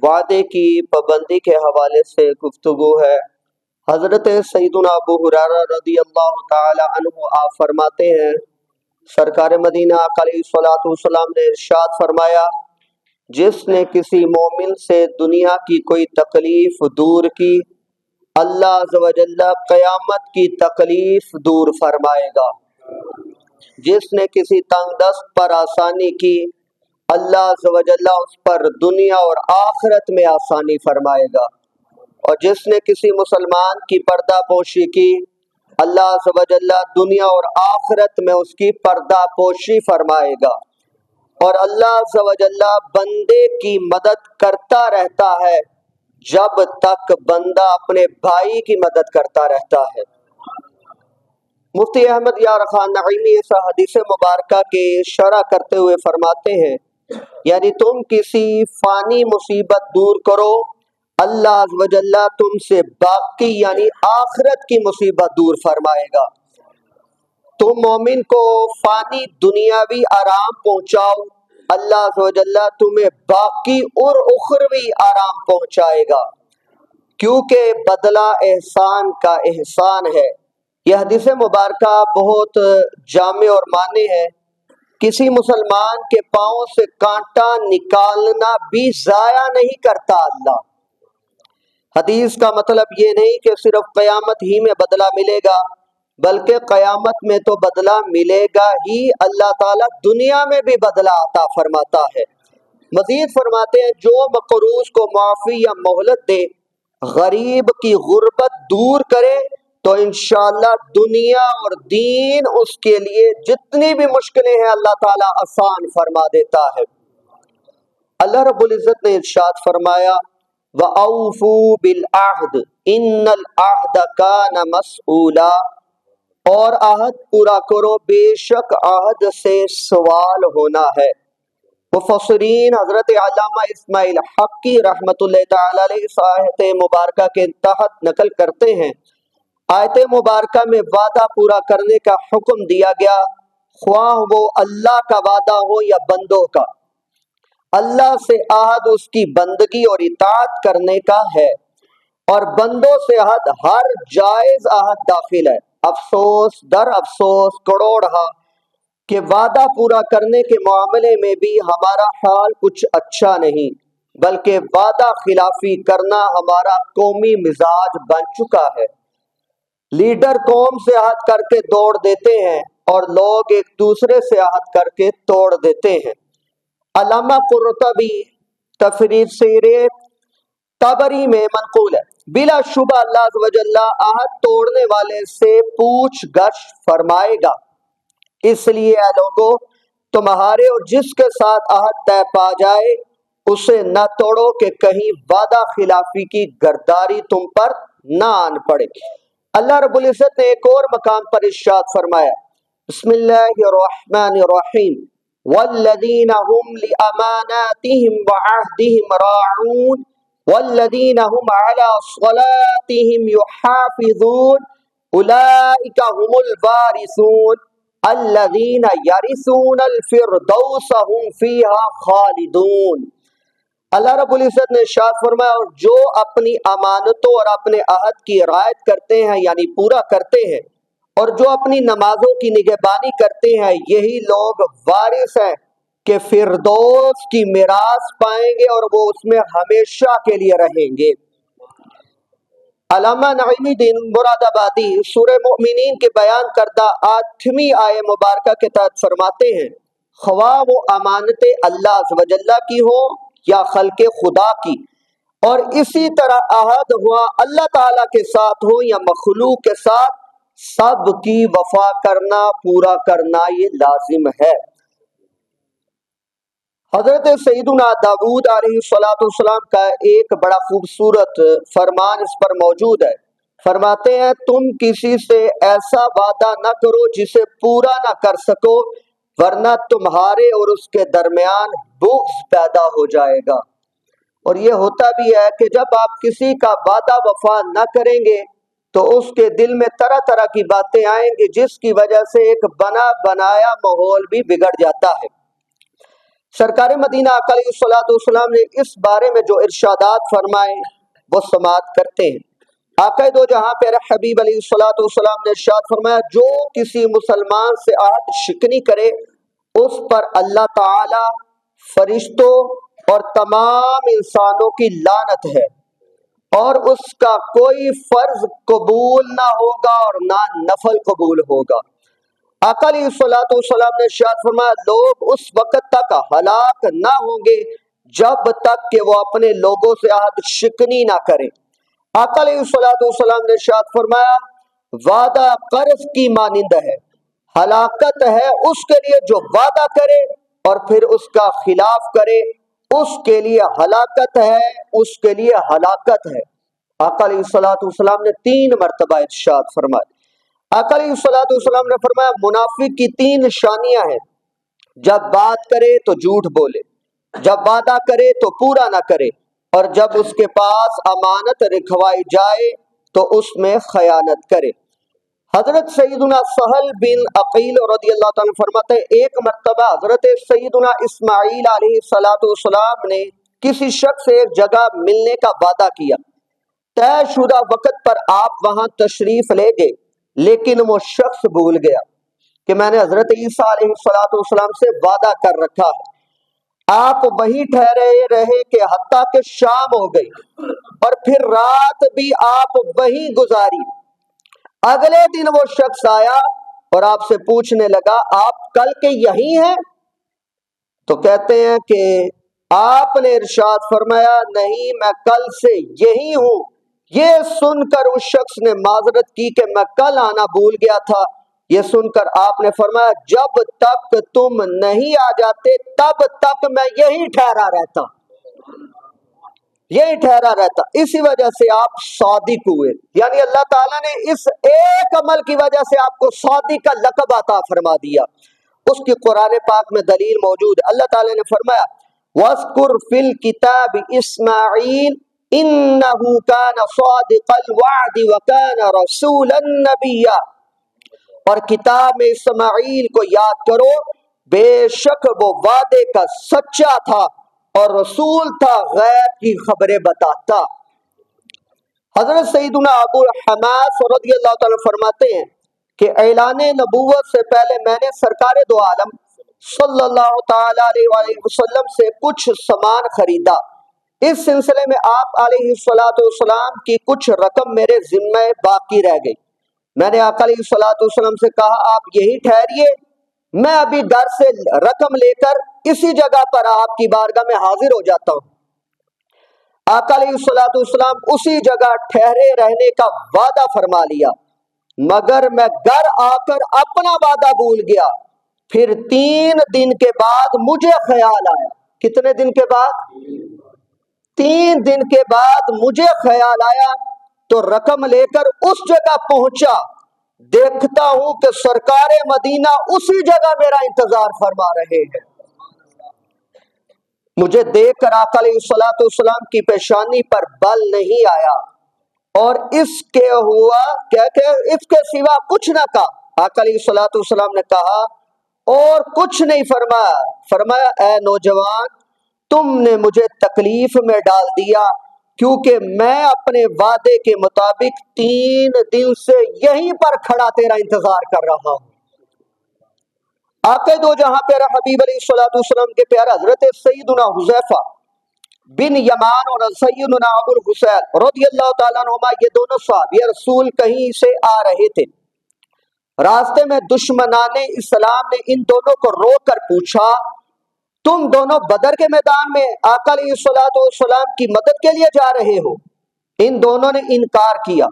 وعدے کی پابندی کے حوالے سے گفتگو ہے۔ حضرت سیدنا ابو ہریرہ رضی اللہ تعالی عنہ آپ فرماتے ہیں سرکار مدینہ علیہ الصلوۃ والسلام نے ارشاد فرمایا، جس نے کسی مومن سے دنیا کی کوئی تکلیف دور کی، اللہ عز و جل قیامت کی تکلیف دور فرمائے گا۔ جس نے کسی تنگ دست پر آسانی کی، اللہ عز و جل اس پر دنیا اور آخرت میں آسانی فرمائے گا۔ اور جس نے کسی مسلمان کی پردہ پوشی کی، اللہ عز و جل دنیا اور آخرت میں اس کی پردہ پوشی فرمائے گا۔ اور اللہ عز و جل بندے کی مدد کرتا رہتا ہے جب تک بندہ اپنے بھائی کی مدد کرتا رہتا ہے۔ مفتی احمد یار خان نعیمی اس حدیث مبارکہ کے شرح کرتے ہوئے فرماتے ہیں، یعنی تم کسی فانی مصیبت دور کرو، اللہ عز و جل تم سے باقی یعنی آخرت کی مصیبت دور فرمائے گا۔ تم مومن کو فانی دنیاوی آرام پہنچاؤ، اللہ عز و جل تمہیں باقی اور اخروی آرام پہنچائے گا، کیونکہ بدلہ احسان کا احسان ہے۔ یہ حدیث مبارکہ بہت جامع اور معنی ہے۔ کسی مسلمان کے پاؤں سے کانٹا نکالنا بھی ضائع نہیں کرتا اللہ۔ حدیث کا مطلب یہ نہیں کہ صرف قیامت ہی میں بدلہ ملے گا، بلکہ قیامت میں تو بدلہ ملے گا ہی، اللہ تعالیٰ دنیا میں بھی بدلہ عطا فرماتا ہے۔ مزید فرماتے ہیں، جو مقروض کو معافی یا مہلت دے، غریب کی غربت دور کرے، تو انشاءاللہ دنیا اور دین اس کے لیے جتنی بھی مشکلیں ہیں اللہ تعالیٰ آسان فرما دیتا ہے۔ اللہ رب العزت نے ارشاد فرمایا، وَأَوْفُوا بِالْعَهْدِ إِنَّ الْعَهْدَ كَانَ مَسْئُولًا، اور عہد پورا کرو، بے شک عہد سے سوال ہونا ہے۔ مفسرین حضرت علامہ اسماعیل حقی رحمۃ اللہ تعالی علیہ اس آیت مبارکہ کے تحت نقل کرتے ہیں، آیت مبارکہ میں وعدہ پورا کرنے کا حکم دیا گیا، خواہ وہ اللہ کا وعدہ ہو یا بندوں کا۔ اللہ سے عہد اس کی بندگی اور اطاعت کرنے کا ہے، اور بندوں سے عہد ہر جائز عہد داخل ہے۔ افسوس در افسوس کروڑہا کہ وعدہ پورا کرنے کے معاملے میں بھی ہمارا حال کچھ اچھا نہیں، بلکہ وعدہ خلافی کرنا ہمارا قومی مزاج بن چکا ہے۔ لیڈر قوم سے عہد کر کے دوڑ دیتے ہیں اور لوگ ایک دوسرے سے عہد کر کے توڑ دیتے ہیں۔ علامہ قرطبی تفسیر طبری میں منقول ہے، بلا شبہ اللہ عز و جل عہد توڑنے والے سے پوچھ گچھ فرمائے گا، اس لیے اے لوگو تمہارے اور جس کے ساتھ عہد طے پا جائے اسے نہ توڑو کہ کہیں وعدہ خلافی کی گرداری تم پر نہ آن پڑے۔ اللہ رب العزت نے ایک اور مقام پر ارشاد فرمایا، بسم اللہ الرحمن الرحیم، والذین هم لأماناتهم وعہدهم راعون والذین هم علی صلاتهم یحافظون اولئک هم الوارثون الذین یرثون الفردوس هم فیہا خالدون۔ اللہ رب العزت نے ارشاد فرمایا، اور جو اپنی امانتوں اور اپنے عہد کی رعایت کرتے ہیں یعنی پورا کرتے ہیں، اور جو اپنی نمازوں کی نگہبانی کرتے ہیں، یہی لوگ وارث ہیں کہ فردوس کی میراث پائیں گے اور وہ اس میں ہمیشہ کے لیے رہیں گے۔ علامہ نعیمی دین مراد آبادی سورہ مومنین کے بیان کردہ 8ویں آیہ مبارکہ کے تحت فرماتے ہیں، خواہ وہ امانتیں اللہ عز و جل کی ہوں یا خلق خدا کی، اور اسی طرح عہد ہوا اللہ تعالیٰ کے ساتھ ہو یا مخلوق کے ساتھ، سب کی وفا کرنا، پورا کرنا یہ لازم ہے۔ حضرت سیدنا داؤد علیہ السلام کا ایک بڑا خوبصورت فرمان اس پر موجود ہے۔ فرماتے ہیں، تم کسی سے ایسا وعدہ نہ کرو جسے پورا نہ کر سکو، ورنہ تمہارے اور اس کے درمیان بغض پیدا ہو جائے گا۔ اور یہ ہوتا بھی ہے کہ جب آپ کسی کا وعدہ وفا نہ کریں گے تو اس کے دل میں طرح طرح کی باتیں آئیں گی، جس کی وجہ سے ایک بنا بنایا ماحول بھی بگڑ جاتا ہے۔ سرکار مدینہ آقا علیہ الصلوۃ والسلام نے اس بارے میں جو ارشادات فرمائے وہ سماعت کرتے ہیں۔ آقا دو جہاں پیارے حبیب علیہ الصلوۃ والسلام نے ارشاد فرمایا، جو کسی مسلمان سے عہد شکنی کرے اس پر اللہ تعالی، فرشتوں اور تمام انسانوں کی لعنت ہے، اور اس کا کوئی فرض قبول نہ ہوگا اور نہ نفل قبول ہوگا۔ آقا علیہ الصلوۃ والسلام نے ارشاد فرمایا، لوگ اس وقت تک ہلاک نہ ہوں گے جب تک کہ وہ اپنے لوگوں سے عہد شکنی نہ کریں۔ آقا علیہ الصلوۃ والسلام نے ارشاد فرمایا، وعدہ قرض کی مانند ہے، ہلاکت ہے اس کے لیے جو وعدہ کرے اور پھر اس کا خلاف کرے، اس کے لیے ہلاکت ہے، اس کے لیے ہلاکت ہے۔ آقا علیہ الصلوۃ والسلام نے 3 مرتبہ ارشاد فرمایا۔ آقا علیہ الصلوۃ والسلام نے فرمایا، منافق کی 3 نشانیاں ہیں، جب بات کرے تو جھوٹ بولے، جب وعدہ کرے تو پورا نہ کرے، اور جب اس کے پاس امانت رکھوائی جائے تو اس میں خیانت کرے۔ حضرت سیدنا سہل بن عقیل رضی اللہ تعالیٰ عنہ فرماتے ہیں، ایک مرتبہ حضرت سیدنا اسماعیل علیہ السلام نے کسی شخص سے ایک جگہ ملنے کا وعدہ کیا، طے شدہ وقت پر آپ وہاں تشریف لے گئے، لیکن وہ شخص بھول گیا کہ میں نے حضرت عیسیٰ علیہ السلام سے وعدہ کر رکھا ہے۔ آپ وہیں ٹھہرے رہے کہ حتیٰ کہ شام ہو گئی، اور پھر رات بھی آپ وہیں گزاری۔ اگلے دن وہ شخص آیا اور آپ سے پوچھنے لگا، آپ کل کے یہی ہیں؟ تو کہتے ہیں کہ آپ نے ارشاد فرمایا، نہیں میں کل سے یہی ہوں۔ یہ سن کر اس شخص نے معذرت کی کہ میں کل آنا بھول گیا تھا۔ یہ سن کر آپ نے فرمایا، جب تک تم نہیں آ جاتے تب تک میں یہی ٹھہرا رہتا، یہی ٹھہرا رہتا۔ اسی وجہ سے آپ صادق ہوئے، یعنی اللہ تعالیٰ نے اس ایک عمل کی وجہ سے آپ کو صادق کا لقب عطا فرما دیا۔ اس کی قرآن پاک میں دلیل موجود ہے۔ اللہ تعالیٰ نے فرمایا، وَاذْكُرْ فِي الْكِتَابِ إِسْمَاعِيلَ إِنَّهُ كَانَ صَادِقَ الْوَعْدِ وَكَانَ رَسُولًا نَبِيًّا، اور کتاب میں اسماعیل کو یاد کرو، بے شک وہ وعدے کا سچا تھا اور رسول تھا، غیب کی خبریں بتاتا۔ حضرت سیدنا ابو حماس رضی اللہ تعالیٰ فرماتے ہیں کہ اعلان نبوت سے پہلے میں نے سرکار دو عالم صلی اللہ تعالی علیہ وآلہ وسلم سے کچھ سامان خریدا۔ اس سلسلے میں آپ علیہ الصلوۃ والسلام کی کچھ رقم میرے ذمہ باقی رہ گئی۔ میں نے آقا علیہ الصلوۃ والسلام سے کہا، آپ یہی ٹھہریے، میں ابھی گھر سے رقم لے کر اسی جگہ پر آپ کی بارگاہ میں حاضر ہو جاتا ہوں۔ آقا علیہ الصلوۃ والسلام اسی جگہ ٹھہرے رہنے کا وعدہ فرما لیا، مگر میں گھر آ کر اپنا وعدہ بھول گیا۔ پھر 3 دن کے بعد مجھے خیال آیا۔ کتنے دن کے بعد؟ 3 دن کے بعد مجھے خیال آیا تو رقم لے کر اس جگہ پہنچا، دیکھتا ہوں کہ سرکار مدینہ اسی جگہ میرا انتظار فرما رہے ہیں۔ مجھے دیکھ کر آقا علیہ الصلوۃ والسلام کی پیشانی پر بل نہیں آیا، اور اس کے ہوا کہ اس کے سوا کچھ نہ کہا۔ آقا علیہ الصلوۃ والسلام نے کہا اور کچھ نہیں فرمایا۔ فرمایا، اے نوجوان، تم نے مجھے تکلیف میں ڈال دیا، کیونکہ میں اپنے وعدے کے مطابق 3 دن سے یہیں پر کھڑا تیرا انتظار کر رہا ہوں۔ آقا دو جہاں پیارا حبیب علیہ الصلوۃ والسلام کے پیارا حضرت سیدنا حذیفہ بن یمان اور سیدنا ابو الحسین رضی اللہ تعالیٰ عنہما، یہ دونوں صحابی رسول کہیں سے آ رہے تھے۔ راستے میں دشمنان اسلام نے ان دونوں کو روک کر پوچھا، تم دونوں بدر کے میدان میں آقا علیہ الصلوۃ والسلام کی مدد کے لیے جا رہے ہو؟ ان دونوں نے انکار کیا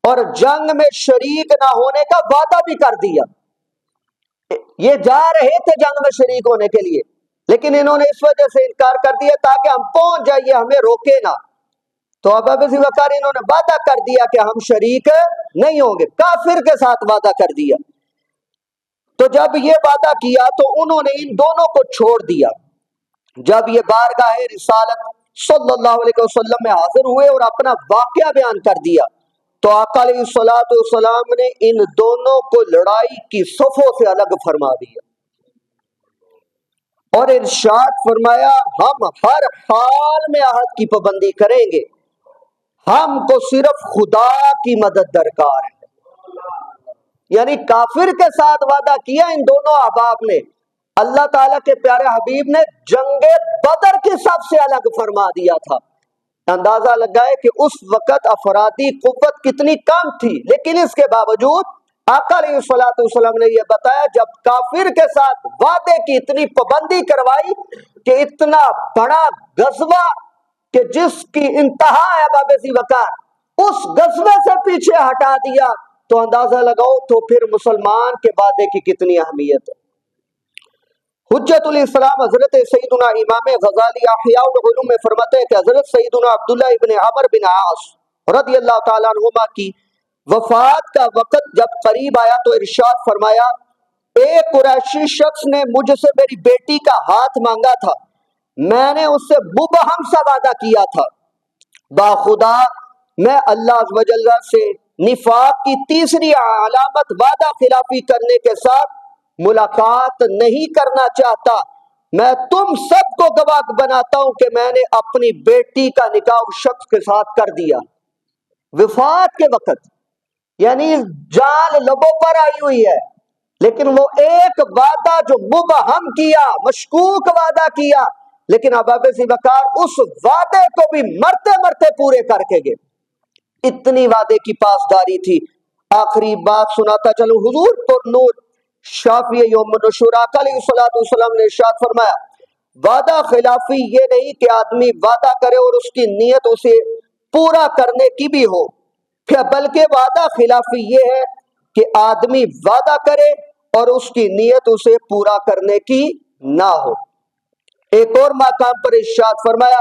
اور جنگ میں شریک نہ ہونے کا وعدہ بھی کر دیا۔ یہ جا رہے تھے جنگ میں شریک ہونے کے لیے، لیکن انہوں نے اس وجہ سے انکار کر دیا تاکہ ہم پہنچ جائیے، ہمیں روکے نہ۔ تو ابو بکر وقار انہوں نے وعدہ کر دیا کہ ہم شریک نہیں ہوں گے، کافر کے ساتھ وعدہ کر دیا۔ تو جب یہ وعدہ کیا تو انہوں نے ان دونوں کو چھوڑ دیا۔ جب یہ بارگاہ رسالت صلی اللہ علیہ وسلم میں حاضر ہوئے اور اپنا واقعہ بیان کر دیا تو آقا علیہ الصلوۃ والسلام نے ان دونوں کو لڑائی کی صفوں سے الگ فرما دیا اور ارشاد فرمایا ہم ہر حال میں عہد کی پابندی کریں گے، ہم کو صرف خدا کی مدد درکار ہے۔ یعنی کافر کے ساتھ وعدہ کیا ان دونوں احباب نے، اللہ تعالیٰ کے پیارے حبیب نے جنگ بدر کی سب سے الگ فرما دیا تھا۔ اندازہ لگائے کہ اس وقت افرادی قوت کتنی کم تھی، لیکن اس کے باوجود آقا علیہ الصلوۃ والسلام نے یہ بتایا، جب کافر کے ساتھ وعدے کی اتنی پابندی کروائی کہ اتنا بڑا غزوہ کہ جس کی انتہا ہے باب ذی وقار، اس غزوے سے پیچھے ہٹا دیا، تو اندازہ لگاؤ تو پھر مسلمان کے وعدے کی کتنی اہمیت ہے۔ حجت الاسلام حضرت سیدنا امام غزالی احیاء العلوم میں فرماتے ہیں کہ حضرت سیدنا عبداللہ ابن عمر بن عاص رضی اللہ تعالیٰ عنہما کی وفات کا وقت جب قریب آیا تو ارشاد فرمایا، ایک قریشی شخص نے مجھ سے میری بیٹی کا ہاتھ مانگا تھا، میں نے اس سے مبہم سا وعدہ کیا تھا، باخدا میں اللہ عز و جل سے نفاق کی تیسری علامت وعدہ خلافی کرنے کے ساتھ ملاقات نہیں کرنا چاہتا، میں تم سب کو گواہ بناتا ہوں کہ میں نے اپنی بیٹی کا نکاح اس شخص کے ساتھ کر دیا وفات کے وقت، یعنی جان لبوں پر آئی ہوئی ہے، لیکن وہ ایک وعدہ جو مبہم کیا، مشکوک وعدہ کیا، لیکن اباب ذی وقار اس وعدے کو بھی مرتے مرتے پورے کر کے گئے، اتنی وعدے کی پاسداری تھی۔ آخری بات سناتا چلوں، حضور پر نور شافی یوم النشور آقا علیہ الصلوۃ والسلام نے ارشاد فرمایا، وعدہ خلافی یہ نہیں کہ آدمی وعدہ کرے اور اس کی نیت اسے پورا کرنے کی بھی ہو، بلکہ وعدہ خلافی یہ ہے کہ آدمی وعدہ کرے اور اس کی نیت اسے پورا کرنے کی نہ ہو۔ ایک اور مقام پر ارشاد فرمایا،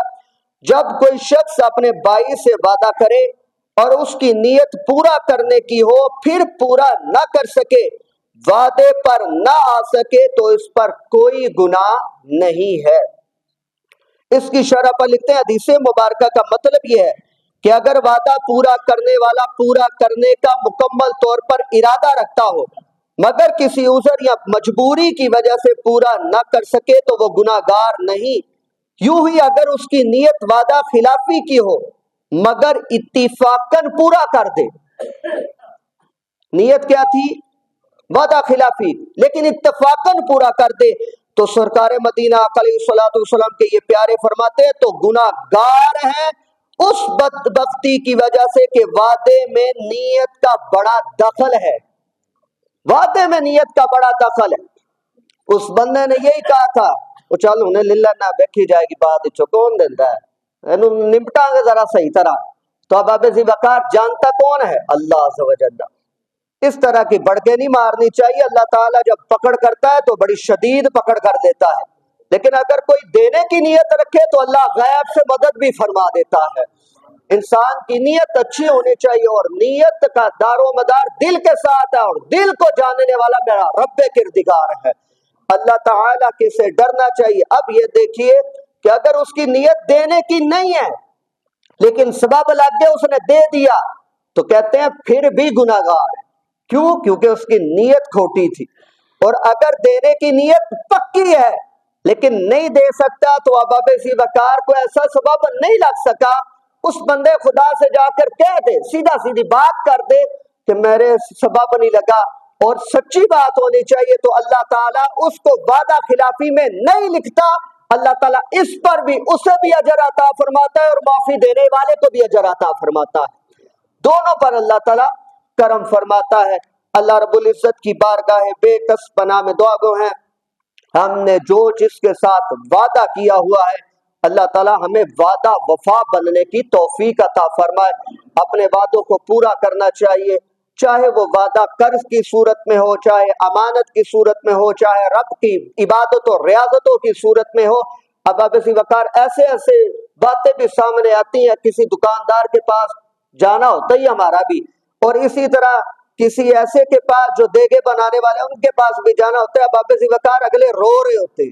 جب کوئی شخص اپنے بھائی سے وعدہ کرے اور اس کی نیت پورا کرنے کی ہو پھر پورا نہ کر سکے، وعدے پر نہ آ سکے، تو اس پر کوئی گناہ نہیں ہے۔ اس کی شرح پر لکھتے ہیں، حدیث مبارکہ کا مطلب یہ ہے کہ اگر وعدہ پورا کرنے والا پورا کرنے کا مکمل طور پر ارادہ رکھتا ہو مگر کسی عذر یا مجبوری کی وجہ سے پورا نہ کر سکے تو وہ گناہ گار نہیں۔ یوں ہی اگر اس کی نیت وعدہ خلافی کی ہو مگر اتفاقاً پورا کر دے، نیت کیا تھی؟ وعدہ خلافی، لیکن اتفاقاً پورا کر دے، تو سرکار مدینہ علیہ الصلوۃ والسلام کے یہ پیارے فرماتے ہیں تو گناہ گار ہیں اس بدبختی کی وجہ سے کہ وعدے میں نیت کا بڑا دخل ہے، وعدے میں نیت کا بڑا دخل ہے۔ اس بندے نے یہی کہا تھا، وہ چل انہیں للہ نہ بیکھی جائے گی بات اچھو کون دیتا ہے، نمٹا گے ذرا صحیح طرح، تو اب اباب ذی وقار جانتا کون ہے؟ اللہ عز و جل۔ اس طرح کی بڑکے نہیں مارنی چاہیے، اللہ تعالیٰ جب پکڑ کرتا ہے تو بڑی شدید پکڑ کر دیتا ہے، لیکن اگر کوئی دینے کی نیت رکھے تو اللہ غیب سے مدد بھی فرما دیتا ہے۔ انسان کی نیت اچھی ہونی چاہیے، اور نیت کا دار و مدار دل کے ساتھ ہے، اور دل کو جاننے والا میرا رب کردگار ہے، اللہ تعالیٰ کے سے ڈرنا چاہیے۔ اب یہ دیکھیے کہ اگر اس کی نیت دینے کی نہیں ہے لیکن سبب لگ گئے اس نے دے دیا، تو کہتے ہیں پھر بھی گناہ گار ہے۔ کیوں؟ کیونکہ اس کی نیت کھوٹی تھی۔ اور اگر دینے کی نیت پکی ہے لیکن نہیں دے سکتا تو اباب ذی وقار کو ایسا سبب نہیں لگ سکا، اس بندے خدا سے جا کر کہہ دے، سیدھا سیدھی بات کر دے کہ میرے سبب نہیں لگا، اور سچی بات ہونی چاہیے، تو اللہ تعالیٰ اس کو وعدہ خلافی میں نہیں لکھتا، اللہ تعالیٰ اس پر بھی اسے بھی اجر عطا فرماتا ہے اور معافی دینے والے کو بھی اجر عطا فرماتا ہے، دونوں پر اللہ تعالیٰ کرم فرماتا ہے۔ اللہ رب العزت کی بارگاہ بے کس پناہ میں دعا گو ہیں، ہم نے جو جس کے ساتھ وعدہ کیا ہوا ہے اللہ تعالیٰ ہمیں وعدہ وفا بننے کی توفیق عطا فرمائے۔ اپنے وعدوں کو پورا کرنا چاہیے، چاہے وہ وعدہ قرض کی صورت میں ہو، چاہے امانت کی صورت میں ہو، چاہے رب کی عبادت و ریاضتوں کی صورت میں ہو۔ اباب ذی وقار ایسے ایسے باتیں بھی سامنے آتی ہیں، کسی دکاندار کے پاس جانا ہوتا ہی ہمارا بھی، اور اسی طرح کسی ایسے کے پاس جو دیگے بنانے والے ہیں ان کے پاس بھی جانا ہوتا ہے، اباب ذی وقار اگلے رو رہے ہوتے ہیں،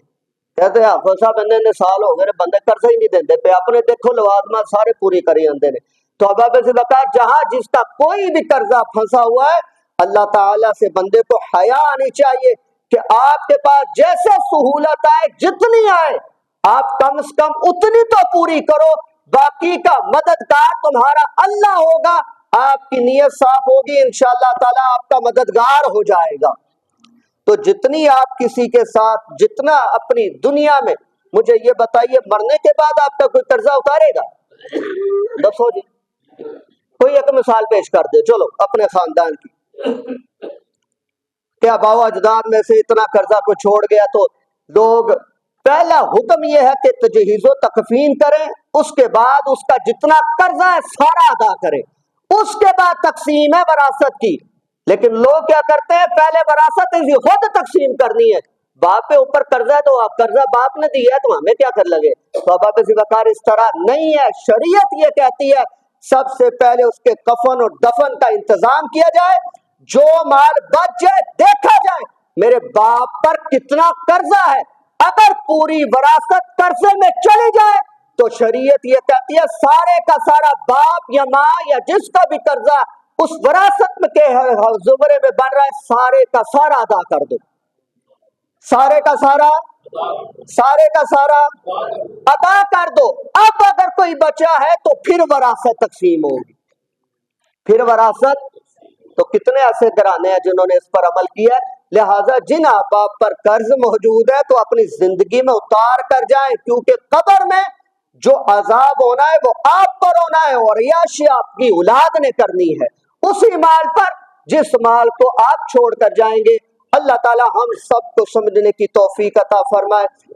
کہتے ہیں حافظ صاحب اتنے سال ہو گئے بندے قرضہ ہی نہیں دیندے پہ، اپنے دیکھو لوازمات سارے پوری کری آندے نے۔ تو اباب ذی وقار جہاں جس کا کوئی بھی قرضہ پھنسا ہوا ہے، اللہ تعالیٰ سے بندے کو حیا آنی چاہیے کہ آپ کے پاس جیسے سہولت آئے جتنی آئے آپ کم از کم اتنی تو پوری کرو، باقی کا مددگار تمہارا اللہ ہوگا، آپ کی نیت صاف ہوگی انشاءاللہ تعالی آپ کا مددگار ہو جائے گا۔ تو جتنی آپ کسی کے ساتھ جتنا اپنی دنیا میں، مجھے یہ بتائیے مرنے کے بعد آپ کا کوئی قرضہ اتارے گا؟ بس ہو جی، کوئی ایک مثال پیش کر دے چلو اپنے خاندان کی، کیا باو اجداد میں سے اتنا قرضہ کو چھوڑ گیا تو لوگ، پہلا حکم یہ ہے کہ تجہیز و تکفین کریں، اس کے بعد اس کا جتنا قرضہ ہے سارا ادا کریں، اس کے بعد تقسیم ہے وراثت کی۔ لیکن لوگ کیا کرتے ہیں، پہلے وراثت خود تقسیم کرنی ہے، باپ کے اوپر قرضہ ہے تو قرضہ باپ نے دیا ہے تو ہمیں کیا کر لگے، تو باپ سے بکار اس طرح نہیں ہے۔ شریعت یہ کہتی ہے سب سے پہلے اس کے کفن اور دفن کا انتظام کیا جائے، جو مال بچ جائے دیکھا جائے میرے باپ پر کتنا قرضہ ہے، اگر پوری وراثت قرضے میں چلی جائے تو شریعت یہ کہتی ہے سارے کا سارا باپ یا ماں یا جس کا بھی قرضہ اس وراثت میں کے زمرے میں بن رہا ہے سارے کا سارا ادا کر دو، سارے کا سارا ادا کر دو۔ اب اگر کوئی بچا ہے تو پھر وراثت تقسیم ہوگی، پھر وراثت، تو کتنے ایسے گھرانے ہیں جنہوں نے اس پر عمل کیا ہے، لہٰذا جن آباب پر قرض موجود ہے تو اپنی زندگی میں اتار کر جائیں، کیونکہ قبر میں جو عذاب ہونا ہے وہ آپ پر ہونا ہے اور عیاشی آپ کی اولاد نے کرنی ہے اسی مال پر جس مال کو آپ چھوڑ کر جائیں گے۔ اللہ تعالی ہم سب کو سمجھنے کی توفیق عطا فرمائے۔